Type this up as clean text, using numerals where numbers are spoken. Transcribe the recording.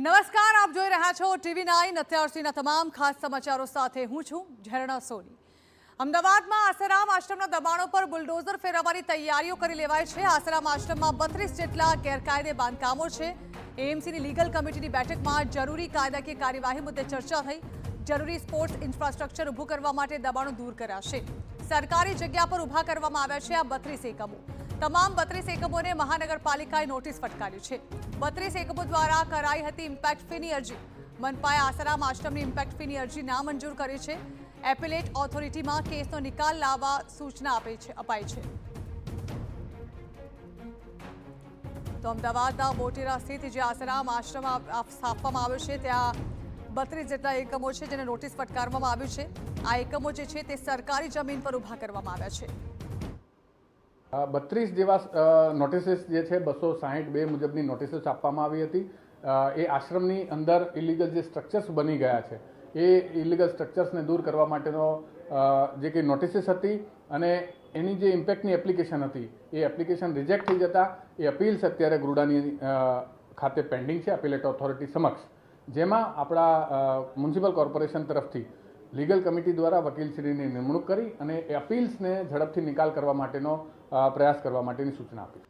નમસ્કાર, આપ જોઈ રહ્યા છો TV9 અત્યાર સુધીના તમામ ખાસ સમાચારો સાથે હું છું ઝરણા સોની। અમદાવાદમાં આસારામ આશ્રમના દબાણો પર બુલડોઝર ફેરવવાની તૈયારીઓ કરી લેવાઈ છે। આસારામ આશ્રમમાં 32 જેટલા ગેરકાયદે બાંધકામો છે। એએમસીની લીગલ કમિટીની બેઠકમાં જરૂરી કાયદાકીય કાર્યવાહી મુદ્દે ચર્ચા થઈ। જરૂરી સ્પોર્ટ્સ ઇન્ફ્રાસ્ટ્રક્ચર ઊભું કરવા માટે દબાણો દૂર કરાશે। સરકારી જગ્યા પર ઊભા કરવામાં આવ્યા છે આ 32 એકમો। તમામ 32 એકમોને મહાનગરપાલિકાએ નોટિસ ફટકારી છે। 32 એકમો દ્વારા કરાઈ હતી ઇમ્પેક્ટ ફીની અરજી। મનપાએ આસારામ આશ્રમની ઇમ્પેક્ટ ફીની અરજી નામંજૂર કરી છે। એપેલેટ ઓથોરિટીમાં કેસનો નિકાલ લાવવા સૂચના અપાઈ છે। તો અમદાવાદના મોટેરા સ્થિત જે આસારામ આશ્રમ સ્થાપવામાં આવ્યો છે ત્યાં 32 જેટલા એકમો છે જેને નોટિસ ફટકારવામાં આવ્યું છે। આ એકમો જે છે તે સરકારી જમીન પર ઊભા કરવામાં આવ્યા છે। 32 જેવા નોટિસીસ જે છે 262 મુજબની નોટિસીસ આપવામાં આવી હતી। એ આશ્રમની અંદર ઇલીગલ જે સ્ટ્રક્ચર્સ બની ગયા છે એ ઇલીગલ સ્ટ્રક્ચર્સને દૂર કરવા માટેનો જે કંઈ નોટિસીસ હતી અને એની જે ઇમ્પેક્ટની એપ્લિકેશન હતી એ એપ્લિકેશન રિજેક્ટ થઈ જતા એ અપીલ્સ અત્યારે ગુડાની ખાતે પેન્ડિંગ છે અપીલેટ ઓથોરિટી સમક્ષ, જેમાં આપણા મ્યુનિસિપલ કોર્પોરેશન તરફથી લીગલ કમિટી દ્વારા વકીલશ્રીની નિમણૂક કરી અને એ અપીલ્સને ઝડપથી નિકાલ કરવા માટેનો પ્રયાસ કરવા માટેની સૂચના આપી।